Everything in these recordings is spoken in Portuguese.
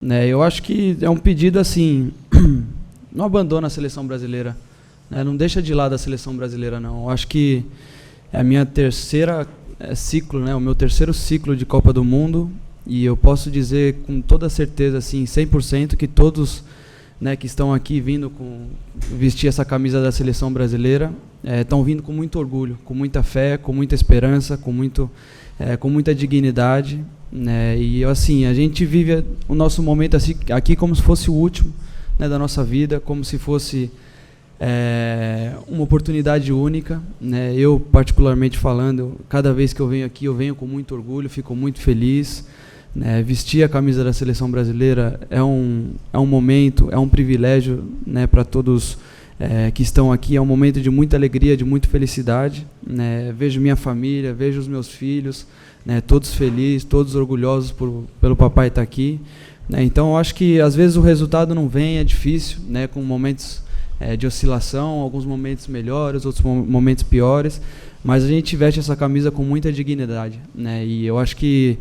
né? Eu acho que é um pedido assim, não abandona a seleção brasileira, né? Não deixa de lado a seleção brasileira, não. Eu acho que é a minha terceira ciclo, né? O meu terceiro ciclo de Copa do Mundo, e eu posso dizer com toda certeza, assim, 100%, que todos, né, que estão aqui vindo vestir essa camisa da seleção brasileira estão vindo com muito orgulho, com muita fé, com muita esperança, com muita dignidade, né? E assim, a gente vive o nosso momento assim, aqui como se fosse o último, né, da nossa vida, como se fosse uma oportunidade única, né? Eu, particularmente falando, cada vez que eu venho aqui, eu venho com muito orgulho, fico muito feliz, né? Vestir a camisa da seleção brasileira é um momento, é um privilégio, né, para todos que estão aqui, é um momento de muita alegria, de muita felicidade, né? Vejo minha família, vejo os meus filhos, né, todos felizes, todos orgulhosos pelo papai estar aqui, né? Então eu acho que às vezes o resultado não vem, é difícil, né, com momentos de oscilação, alguns momentos melhores, outros momentos piores, mas a gente veste essa camisa com muita dignidade, né? E eu acho que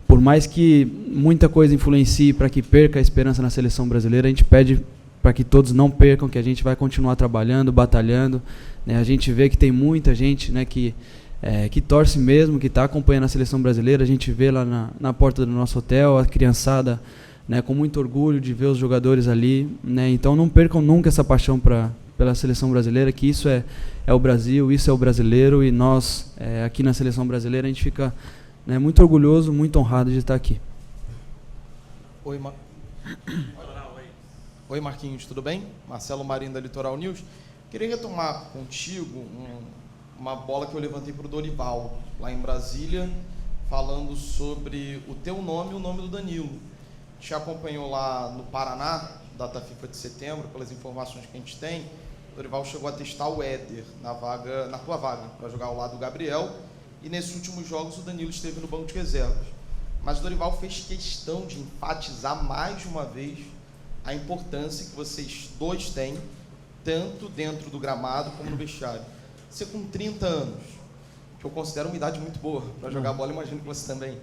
por mais que muita coisa influencie para que perca a esperança na seleção brasileira, a gente pede para que todos não percam, que a gente vai continuar trabalhando, batalhando, né? A gente vê que tem muita gente, né, que torce mesmo, que está acompanhando a seleção brasileira. A gente vê lá na porta do nosso hotel a criançada, né, com muito orgulho de ver os jogadores ali, né? Então não percam nunca essa paixão pela seleção brasileira, que isso é o Brasil, isso é o brasileiro, e nós aqui na seleção brasileira a gente fica, né, muito orgulhoso, muito honrado de estar aqui. Oi, Marquinhos, tudo bem? Marcelo Marinho, da Litoral News. Queria retomar contigo uma bola que eu levantei para o Dorival, lá em Brasília, falando sobre o teu nome e o nome do Danilo. Te acompanhou lá no Paraná, data FIFA de setembro, pelas informações que a gente tem. O Dorival chegou a testar o Éder na tua vaga, para jogar ao lado do Gabriel, e nesses últimos jogos o Danilo esteve no banco de reservas. Mas o Dorival fez questão de enfatizar mais uma vez a importância que vocês dois têm, tanto dentro do gramado como no vestiário. Você com 30 anos, que eu considero uma idade muito boa para jogar bola, imagino que você também.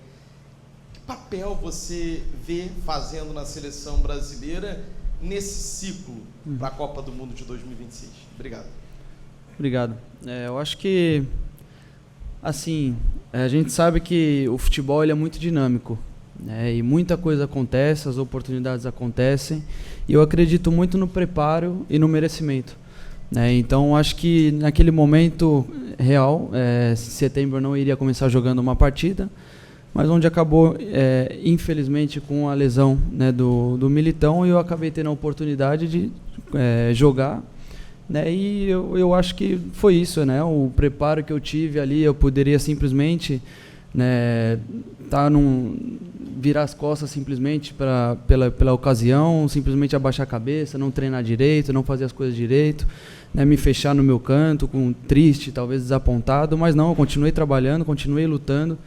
Que papel você vê fazendo na seleção brasileira nesse ciclo para a Copa do Mundo de 2026? Obrigado. Obrigado. Eu acho que, assim, a gente sabe que o futebol ele é muito dinâmico, né? E muita coisa acontece, as oportunidades acontecem, e eu acredito muito no preparo e no merecimento, né? Então acho que naquele momento real, setembro eu não iria começar jogando uma partida, mas onde acabou infelizmente com a lesão, né, do Militão, e eu acabei tendo a oportunidade de jogar, né? E eu acho que foi isso, né? O preparo que eu tive ali, eu poderia simplesmente, né, virar as costas simplesmente pela ocasião, simplesmente abaixar a cabeça, não treinar direito, não fazer as coisas direito, né, me fechar no meu canto, triste, talvez desapontado, mas não, eu continuei trabalhando, continuei lutando,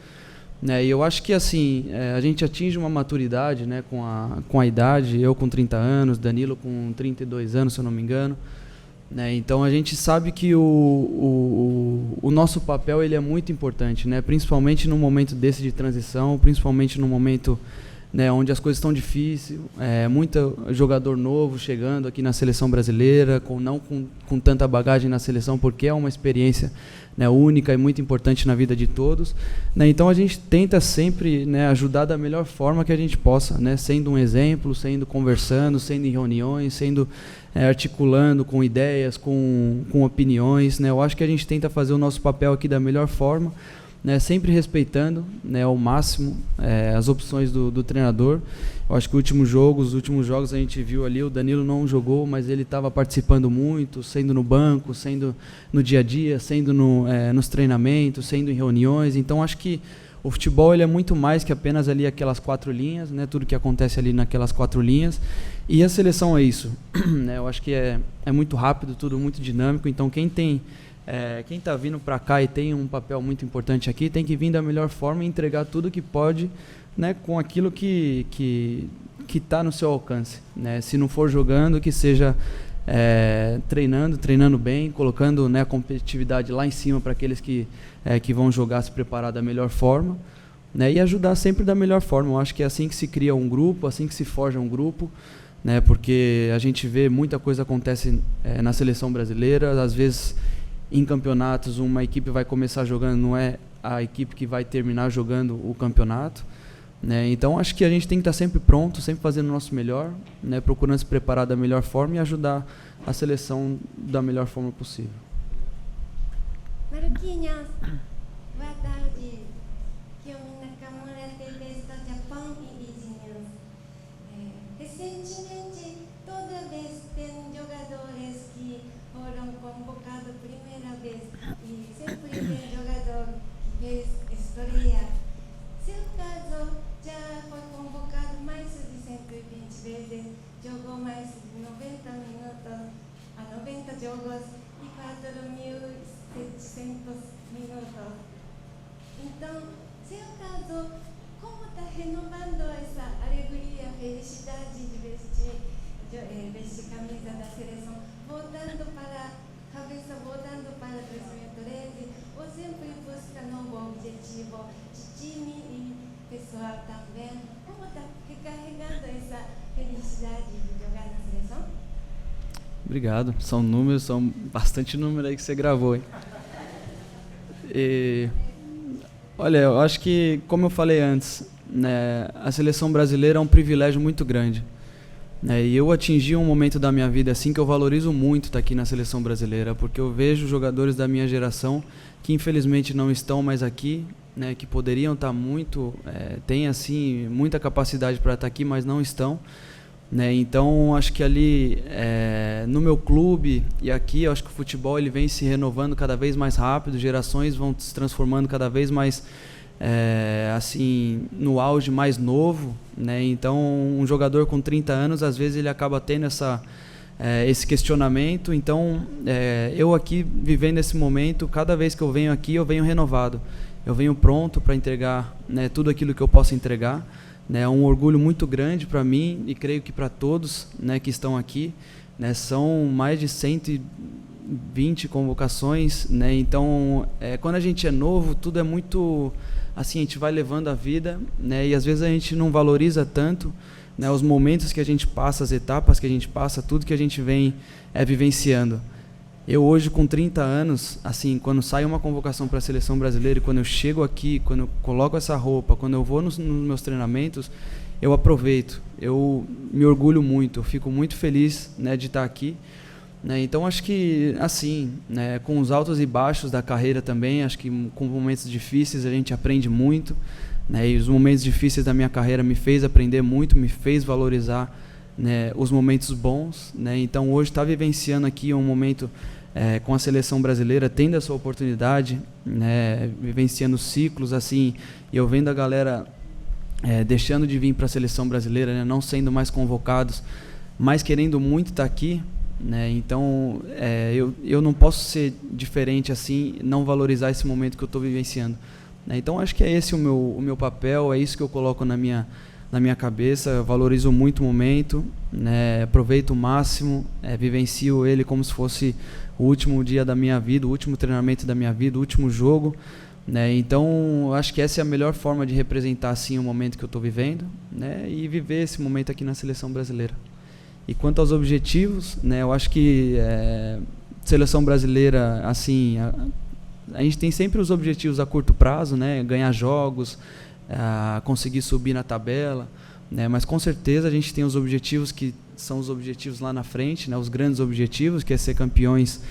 né? E eu acho que assim, a gente atinge uma maturidade, né, com a idade, eu com 30 anos, Danilo com 32 anos, se eu não me engano, né? Então a gente sabe que o nosso papel ele é muito importante, né? Principalmente no momento desse de transição, principalmente no momento, né, onde as coisas estão difíceis, muito jogador novo chegando aqui na seleção brasileira, não com tanta bagagem na seleção, porque é uma experiência, né, única e muito importante na vida de todos, né? Então a gente tenta sempre, né, ajudar da melhor forma que a gente possa, né, sendo um exemplo, conversando, sendo em reuniões, articulando com ideias, com opiniões, né? Eu acho que a gente tenta fazer o nosso papel aqui da melhor forma, né, sempre respeitando, né, ao máximo as opções do treinador. Eu acho que os últimos jogos a gente viu ali, o Danilo não jogou, mas ele estava participando muito, sendo no banco, sendo no dia a dia, sendo nos treinamentos, sendo em reuniões. Então acho que o futebol ele é muito mais que apenas ali aquelas 4 linhas, né, tudo que acontece ali naquelas 4 linhas, e a seleção é isso, né? Eu acho que é muito rápido, tudo muito dinâmico. Então quem está vindo para cá e tem um papel muito importante aqui, tem que vir da melhor forma e entregar tudo que pode, né, com aquilo que está no seu alcance, né? Se não for jogando, que seja treinando bem, colocando, né, a competitividade lá em cima para aqueles que vão jogar, se preparar da melhor forma, né, e ajudar sempre da melhor forma. Eu acho que é assim que se cria um grupo, assim que se forja um grupo, né, porque a gente vê muita coisa acontece na seleção brasileira, às vezes em campeonatos uma equipe vai começar jogando, não é a equipe que vai terminar jogando o campeonato, né, então acho que a gente tem que estar sempre pronto, sempre fazendo o nosso melhor, né, procurando se preparar da melhor forma e ajudar a seleção da melhor forma possível. Marquinhos, boa tarde. Kiyomi Nakamura, TV do Japão e Business. Recentemente, toda vez tem jogadores que foram convocados primeira vez e sempre tem jogador que fez história. Seu caso já foi convocado mais de 120 vezes, jogou mais de 90 minutos, a 90 jogos e 4.700 minutos. Então, seu caso, como está renovando essa alegria, felicidade de vestir camisa da seleção, voltando para a cabeça, voltando para 2013, ou sempre busca novo objetivo de time e pessoal também? Como está recarregando essa felicidade de jogar na seleção? Obrigado. São bastante números aí que você gravou, hein? Olha, eu acho que, como eu falei antes, né, a seleção brasileira é um privilégio muito grande, né, e eu atingi um momento da minha vida assim que eu valorizo muito estar aqui na seleção brasileira, porque eu vejo jogadores da minha geração que infelizmente não estão mais aqui, né, que poderiam estar têm assim muita capacidade para estar aqui, mas não estão. Né, então acho que ali no meu clube e aqui eu acho que o futebol ele vem se renovando cada vez mais rápido, gerações vão se transformando cada vez mais assim no auge mais novo, né, então um jogador com 30 anos às vezes ele acaba tendo esse questionamento, então eu aqui vivendo esse momento, cada vez que eu venho aqui eu venho renovado, eu venho pronto para entregar, né, tudo aquilo que eu posso entregar. É um orgulho muito grande para mim e creio que para todos, né, que estão aqui, né, são mais de 120 convocações, né, então quando a gente é novo tudo é muito assim, a gente vai levando a vida, né, e às vezes a gente não valoriza tanto, né, os momentos que a gente passa, as etapas que a gente passa, tudo que a gente vem vivenciando. Eu hoje com 30 anos, assim, quando sai uma convocação para a seleção brasileira e quando eu chego aqui, quando eu coloco essa roupa, quando eu vou nos meus treinamentos, eu aproveito, eu me orgulho muito, eu fico muito feliz, né, de estar aqui, né, então acho que assim, né, com os altos e baixos da carreira também, acho que com momentos difíceis a gente aprende muito, né, e os momentos difíceis da minha carreira me fez aprender muito, me fez valorizar, né, os momentos bons, né, então hoje estar vivenciando aqui um momento com a seleção brasileira, tendo essa oportunidade, né, vivenciando ciclos assim, e eu vendo a galera deixando de vir para a seleção brasileira, né, não sendo mais convocados, mas querendo muito estar aqui, né, então eu não posso ser diferente assim, não valorizar esse momento que eu estou vivenciando, né, então acho que é esse o meu papel, é isso que eu coloco na minha cabeça, eu valorizo muito o momento, né, aproveito o máximo, vivencio ele como se fosse o último dia da minha vida, o último treinamento da minha vida, o último jogo, né, então acho que essa é a melhor forma de representar assim o momento que eu estou vivendo, né, e viver esse momento aqui na seleção brasileira. E quanto aos objetivos, né, eu acho que seleção brasileira, assim, a gente tem sempre os objetivos a curto prazo, né, ganhar jogos, conseguir subir na tabela, né, mas com certeza a gente tem os objetivos que são os objetivos lá na frente, né, os grandes objetivos, que é ser campeões,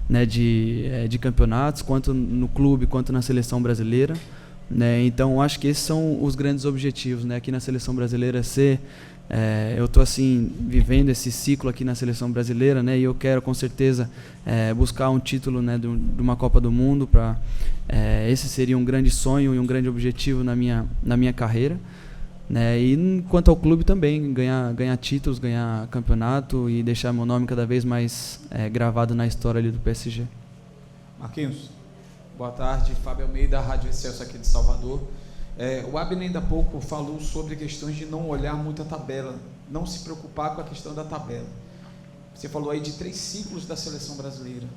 né, de campeonatos, quanto no clube, quanto na seleção brasileira, né, então acho que esses são os grandes objetivos, né, aqui na seleção brasileira, eu estou assim, vivendo esse ciclo aqui na seleção brasileira, né, e eu quero com certeza buscar um título, né, de uma Copa do Mundo, esse seria um grande sonho e um grande objetivo na minha carreira, né, e quanto ao clube também, ganhar títulos, ganhar campeonato e deixar meu nome cada vez mais gravado na história ali do PSG. Marquinhos, boa tarde, Fábio Almeida, Rádio Excelso aqui de Salvador. O Abner ainda há pouco falou sobre questões de não olhar muito a tabela, não se preocupar com a questão da tabela. Você falou aí de 3 ciclos da seleção brasileira.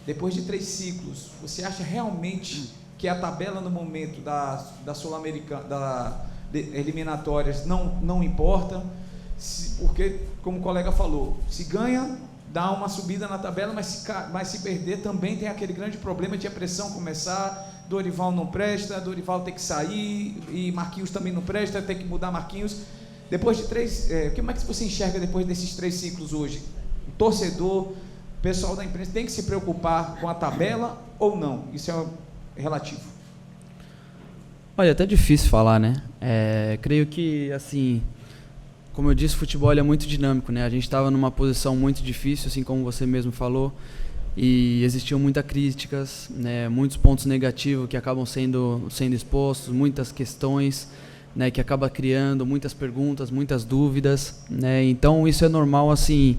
Depois de 3 ciclos, você acha realmente que a tabela no momento da Sul-Americana, eliminatórias não importa, porque, como o colega falou, se ganha, dá uma subida na tabela, mas se perder também tem aquele grande problema de a pressão começar, Dorival não presta, Dorival tem que sair, e Marquinhos também não presta, tem que mudar Marquinhos. Depois de como é que você enxerga depois desses 3 ciclos hoje? O torcedor, o pessoal da imprensa tem que se preocupar com a tabela ou não? Isso é relativo. Olha, é até difícil falar, né? Creio que, assim, como eu disse, o futebol é muito dinâmico, né? A gente estava numa posição muito difícil, assim como você mesmo falou, e existiam muitas críticas, né? Muitos pontos negativos que acabam sendo expostos, muitas questões, né? Que acaba criando muitas perguntas, muitas dúvidas, né? Então isso é normal, assim.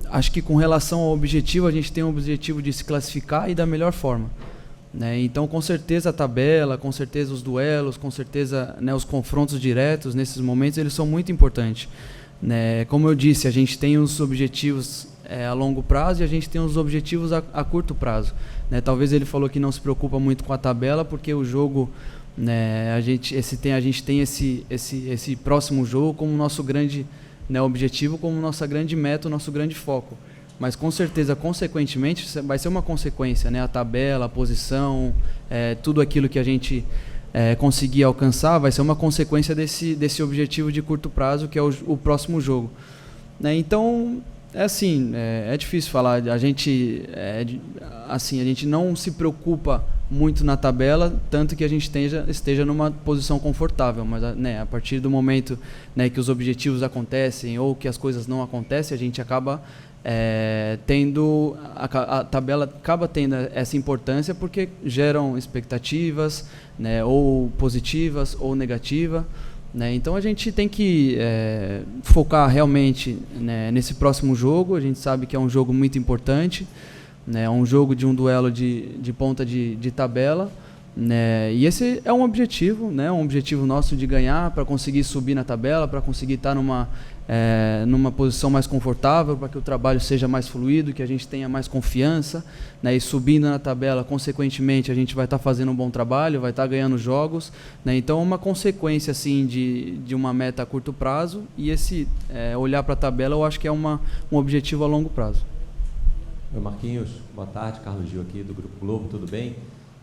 Acho que com relação ao objetivo, a gente tem o objetivo de se classificar e da melhor forma, né? Então, com certeza a tabela, com certeza os duelos, com certeza, né, os confrontos diretos nesses momentos, eles são muito importantes, né? Como eu disse, a gente tem os objetivos a longo prazo e a gente tem os objetivos a curto prazo, né? Talvez ele falou que não se preocupa muito com a tabela porque o jogo, né, a gente tem esse próximo jogo como nosso grande, né, objetivo, como nossa grande meta, o nosso grande foco. Mas com certeza, consequentemente, vai ser uma consequência, né? A tabela, a posição, tudo aquilo que a gente conseguir alcançar vai ser uma consequência desse objetivo de curto prazo, que é o próximo jogo, né? Então, é difícil falar. A gente não se preocupa muito na tabela, tanto que a gente esteja numa posição confortável, mas, né, a partir do momento, né, que os objetivos acontecem ou que as coisas não acontecem, a gente acaba a tabela acaba tendo essa importância porque geram expectativas, né, ou positivas ou negativas, né? Então a gente tem que focar realmente, né, nesse próximo jogo. A gente sabe que é um jogo muito importante, né, um jogo de um duelo de ponta de tabela, né, e esse é um objetivo, né, um objetivo nosso de ganhar para conseguir subir na tabela, para conseguir estar numa posição mais confortável, para que o trabalho seja mais fluido, que a gente tenha mais confiança, né, e subindo na tabela, consequentemente, a gente vai estar fazendo um bom trabalho, vai estar ganhando jogos, né? Então é uma consequência, assim, de uma meta a curto prazo, e esse olhar para a tabela eu acho que é um objetivo a longo prazo. Oi, Marquinhos, boa tarde, Carlos Gil aqui do Grupo Globo, tudo bem?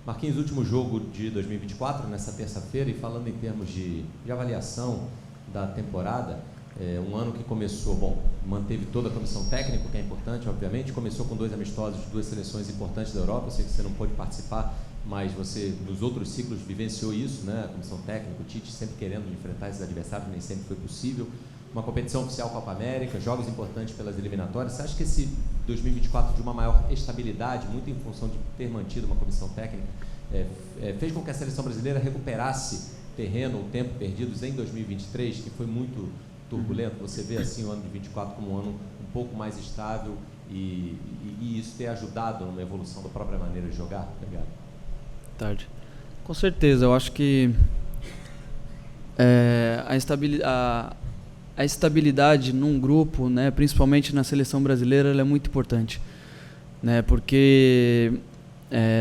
Marquinhos, último jogo de 2024, nessa terça-feira, e falando em termos de avaliação da temporada, um ano que começou, manteve toda a comissão técnica, que é importante, obviamente, começou com 2 amistosos de 2 seleções importantes da Europa. Eu sei que você não pôde participar, mas você, nos outros ciclos, vivenciou isso, né? A comissão técnica, o Tite sempre querendo enfrentar esses adversários, nem sempre foi possível. Uma competição oficial Copa América, jogos importantes pelas eliminatórias. Você acha que esse 2024 de uma maior estabilidade, muito em função de ter mantido uma comissão técnica, fez com que a seleção brasileira recuperasse terreno, o tempo perdidos em 2023, que foi muito turbulento? Você vê assim o ano de 24 como um ano um pouco mais estável e isso ter ajudado numa evolução da própria maneira de jogar? Obrigado. Tarde. Com certeza, eu acho que a estabilidade num grupo, né, principalmente na seleção brasileira, ela é muito importante, né, porque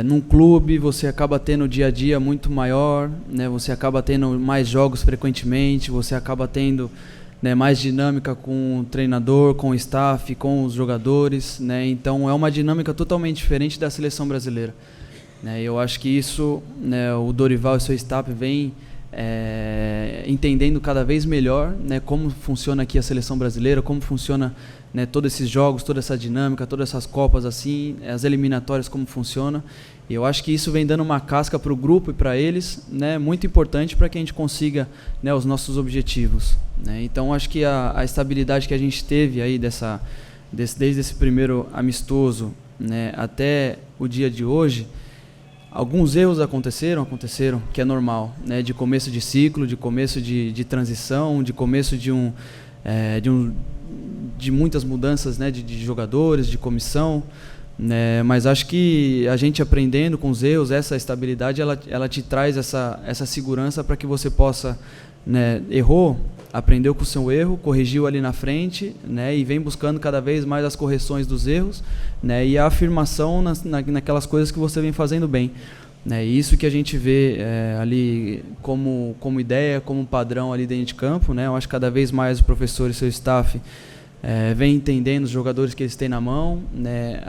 num clube você acaba tendo o dia a dia muito maior, né, você acaba tendo mais jogos frequentemente, você acaba tendo, né, mais dinâmica com o treinador, com o staff, com os jogadores, né? Então é uma dinâmica totalmente diferente da seleção brasileira, né? Eu acho que isso, né, o Dorival e seu staff vem entendendo cada vez melhor, né, como funciona aqui a seleção brasileira, como funciona, né, todos esses jogos, toda essa dinâmica, todas essas copas, assim, as eliminatórias, como funciona. E eu acho que isso vem dando uma casca para o grupo e para eles, né, muito importante para que a gente consiga, né, os nossos objetivos, né? Então acho que a estabilidade que a gente teve aí desde esse primeiro amistoso, né, até o dia de hoje, alguns erros aconteceram, que é normal, né, de começo de ciclo, de começo de transição, de começo de muitas mudanças, né, de jogadores, de comissão, né, mas acho que a gente aprendendo com os erros, essa estabilidade, ela te traz essa segurança para que você possa, né, errou, aprendeu com o seu erro, corrigiu ali na frente, né, e vem buscando cada vez mais as correções dos erros, né, e a afirmação naquelas coisas que você vem fazendo bem. Né, e isso que a gente vê ali como ideia, como padrão ali dentro de campo. Né, eu acho que cada vez mais o professor e seu staff vem entendendo os jogadores que eles têm na mão, né,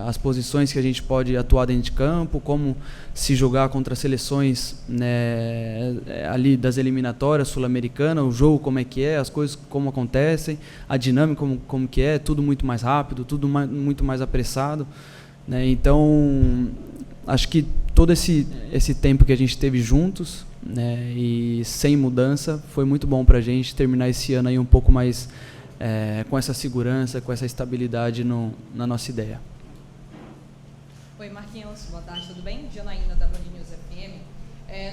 as posições que a gente pode atuar dentro de campo, como se jogar contra seleções, né, ali das eliminatórias sul-americanas, o jogo como é que é, as coisas como acontecem, a dinâmica como que é, tudo muito mais rápido, tudo muito mais apressado. Né, então, acho que todo esse tempo que a gente teve juntos, né, e sem mudança, foi muito bom para a gente terminar esse ano aí um pouco mais com essa segurança, com essa estabilidade na nossa ideia. Oi, Marquinhos, boa tarde, tudo bem? Janaína, da Band News FM.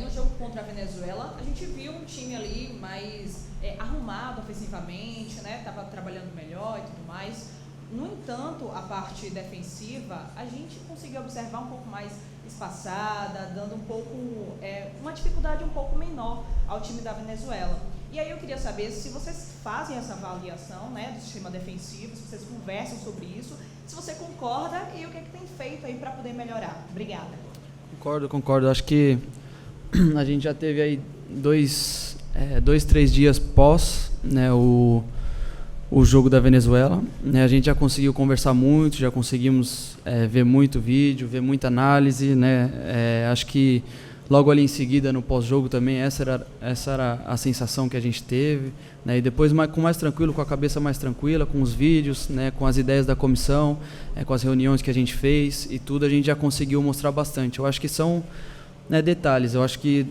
No jogo contra a Venezuela, a gente viu um time ali mais arrumado ofensivamente, né? Tava trabalhando melhor e tudo mais. No entanto, a parte defensiva, a gente conseguiu observar um pouco mais espaçada, dando um pouco, uma dificuldade um pouco menor ao time da Venezuela. E aí eu queria saber se vocês fazem essa avaliação, né, do sistema defensivo, se vocês conversam sobre isso, se você concorda e o que tem feito aí para poder melhorar. Obrigada. Concordo. Acho que a gente já teve aí 3 dias pós, né, o jogo da Venezuela. Né, a gente já conseguiu conversar muito, já conseguimos ver muito vídeo, ver muita análise. Né, acho que logo ali em seguida, no pós-jogo também, essa era a sensação que a gente teve. Né, e depois, com mais tranquilo, com a cabeça mais tranquila, com os vídeos, né, com as ideias da comissão, com as reuniões que a gente fez e tudo, a gente já conseguiu mostrar bastante. Eu acho que são, né, detalhes. Eu acho que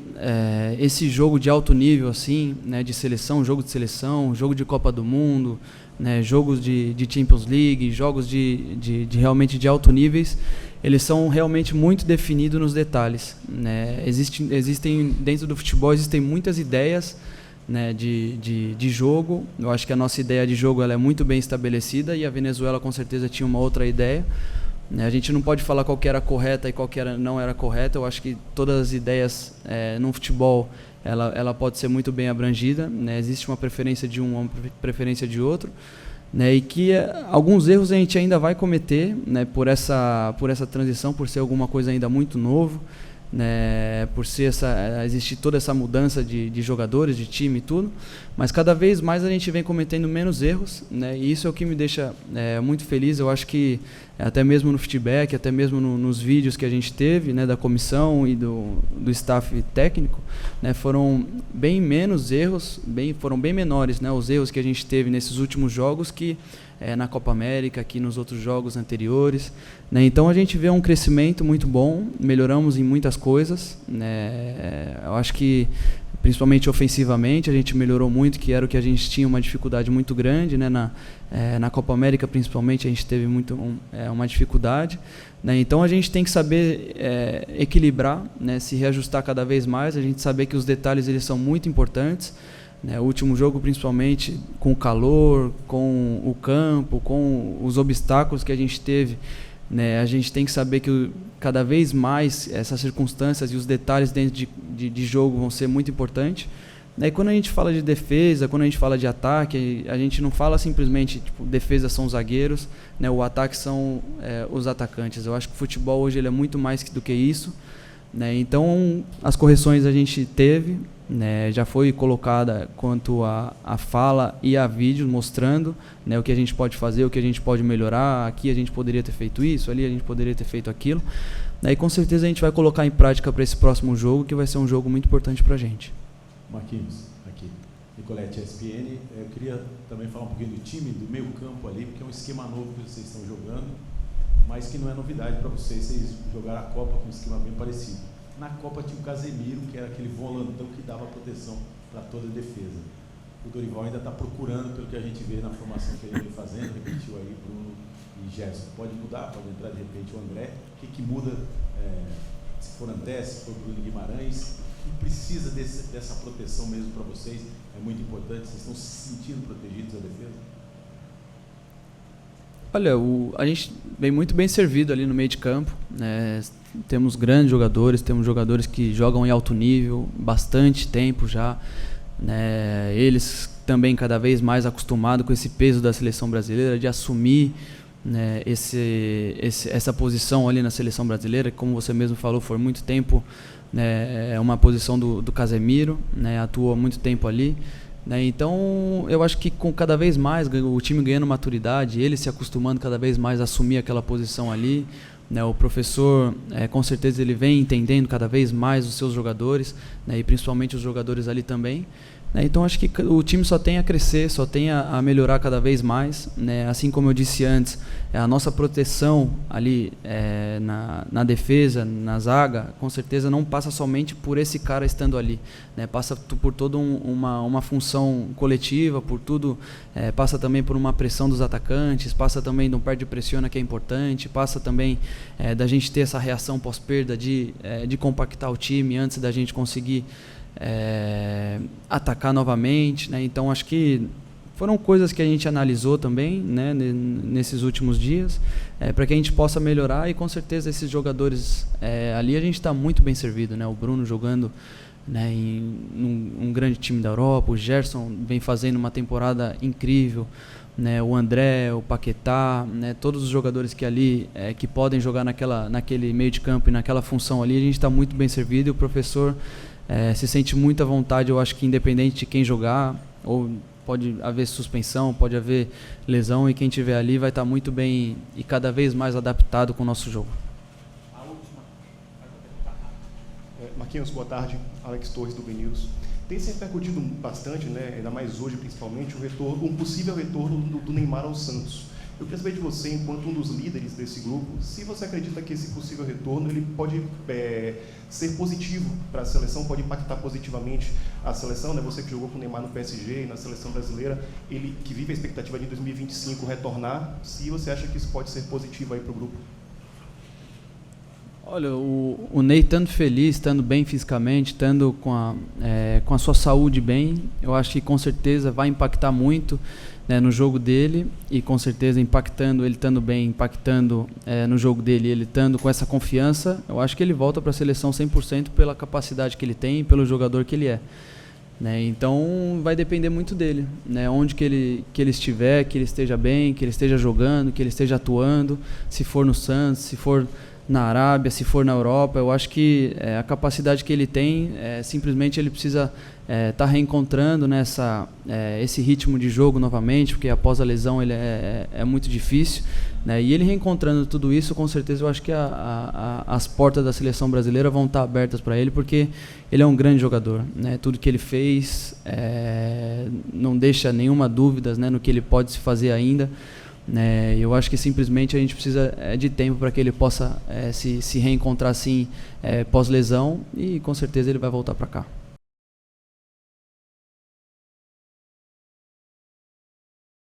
esse jogo de alto nível, assim, né, de seleção, jogo de Copa do Mundo, né, jogos de Champions League, jogos de realmente de alto níveis, eles são realmente muito definidos nos detalhes. Né? Existem dentro do futebol existem muitas ideias, né, de jogo. Eu acho que a nossa ideia de jogo ela é muito bem estabelecida e a Venezuela com certeza tinha uma outra ideia. A gente não pode falar qual que era correta e qual que não era correta. Eu acho que todas as ideias no futebol ela pode ser muito bem abrangida. Né? Existe uma preferência de uma preferência de outro. Né? E que alguns erros a gente ainda vai cometer, né? por essa transição, por ser alguma coisa ainda muito novo, né? Por ser existir toda essa mudança de jogadores, de time e tudo, mas cada vez mais a gente vem cometendo menos erros, né? E isso é o que me deixa muito feliz. Eu acho que até mesmo no feedback, até mesmo nos vídeos que a gente teve, né, da comissão e do staff técnico, né, foram bem menos erros, foram bem menores, né, os erros que a gente teve nesses últimos jogos que na Copa América, aqui nos outros jogos anteriores. Né, então a gente vê um crescimento muito bom, melhoramos em muitas coisas. Né, eu acho que principalmente ofensivamente a gente melhorou muito, que era o que a gente tinha uma dificuldade muito grande, né, na Copa América principalmente a gente teve uma dificuldade. Né, então a gente tem que saber equilibrar, né, se reajustar cada vez mais, a gente saber que os detalhes eles são muito importantes. Né, o último jogo, principalmente, com o calor, com o campo, com os obstáculos que a gente teve, né, a gente tem que saber que cada vez mais essas circunstâncias e os detalhes dentro de jogo vão ser muito importantes. Né, e quando a gente fala de defesa, quando a gente fala de ataque, a gente não fala simplesmente, tipo, defesa são os zagueiros, né, o ataque são os atacantes. Eu acho que o futebol hoje ele é muito mais do que isso. Né, então, as correções a gente teve, né, já foi colocada quanto a fala e a vídeo mostrando, né, o que a gente pode fazer, o que a gente pode melhorar. Aqui a gente poderia ter feito isso, ali a gente poderia ter feito aquilo. Né, e com certeza a gente vai colocar em prática para esse próximo jogo, que vai ser um jogo muito importante para a gente. Marquinhos, aqui. Nicolete, ESPN. Eu queria também falar um pouquinho do time, do meio campo ali, porque é um esquema novo que vocês estão jogando, mas que não é novidade para vocês jogaram a Copa com um esquema bem parecido. Na Copa tinha o Casemiro, que era aquele volantão que dava proteção para toda a defesa. O Dorival ainda está procurando, pelo que a gente vê na formação que ele vem fazendo, repetiu aí Bruno e Gerson. Pode mudar, pode entrar de repente o André. O que muda, se for André, se for Bruno Guimarães? O que precisa dessa proteção mesmo para vocês? É muito importante, vocês estão se sentindo protegidos a defesa? Olha, a gente vem muito bem servido ali no meio de campo, né? Temos grandes jogadores, temos jogadores que jogam em alto nível, bastante tempo já, né? Eles também cada vez mais acostumado com esse peso da seleção brasileira, de assumir, né, essa posição ali na seleção brasileira, que, como você mesmo falou, foi muito tempo, né, é uma posição do Casemiro, né, atua muito tempo ali, né, então eu acho que com cada vez mais o time ganhando maturidade, ele se acostumando cada vez mais a assumir aquela posição ali, né, o professor, com certeza ele vem entendendo cada vez mais os seus jogadores, né, e principalmente os jogadores ali também, né, então acho que o time só tem a crescer, só tem a melhorar cada vez mais, né, assim como eu disse antes, a nossa proteção ali na defesa, na zaga, com certeza não passa somente por esse cara estando ali, né, passa por toda uma função coletiva, por tudo, passa também por uma pressão dos atacantes, passa também de um perde pressiona que é importante, passa também da gente ter essa reação pós-perda de compactar o time antes da gente conseguir atacar novamente, né? Então acho que foram coisas que a gente analisou também, né, nesses últimos dias, para que a gente possa melhorar, e com certeza esses jogadores ali a gente está muito bem servido, né? O Bruno jogando, né, em um grande time da Europa, o Gerson vem fazendo uma temporada incrível, né, o André, o Paquetá, né, todos os jogadores que ali que podem jogar naquele meio de campo e naquela função ali, a gente está muito bem servido, e o professor se sente muito à vontade. Eu acho que independente de quem jogar, ou pode haver suspensão, pode haver lesão, e quem estiver ali vai estar muito bem e cada vez mais adaptado com o nosso jogo. Marquinhos, boa tarde. Alex Torres, do BNews. Tem se repercutido bastante, né, ainda mais hoje principalmente, um possível retorno do Neymar ao Santos. Eu queria saber de você, enquanto um dos líderes desse grupo, se você acredita que esse possível retorno ele pode ser positivo para a seleção, pode impactar positivamente a seleção, né? Você que jogou com o Neymar no PSG e na seleção brasileira, ele que vive a expectativa de 2025 retornar, se você acha que isso pode ser positivo aí para o grupo? Olha, o Ney estando feliz, estando bem fisicamente, estando com a sua saúde bem, eu acho que com certeza vai impactar muito, né, no jogo dele, e com certeza impactando, ele estando bem, impactando no jogo dele, ele estando com essa confiança, eu acho que ele volta para a seleção 100% pela capacidade que ele tem e pelo jogador que ele é. Né, então vai depender muito dele, né, onde que ele estiver, que ele esteja bem, que ele esteja jogando, que ele esteja atuando, se for no Santos, se for na Arábia, se for na Europa. Eu acho que a capacidade que ele tem, simplesmente ele precisa estar reencontrando, né, esse ritmo de jogo novamente, porque após a lesão ele é muito difícil, né, e ele reencontrando tudo isso, com certeza eu acho que as portas da seleção brasileira vão estar abertas para ele, porque ele é um grande jogador, né, tudo que ele fez não deixa nenhuma dúvida, né, no que ele pode se fazer ainda. Eu acho que simplesmente a gente precisa de tempo para que ele possa se reencontrar assim pós-lesão, e com certeza ele vai voltar para cá.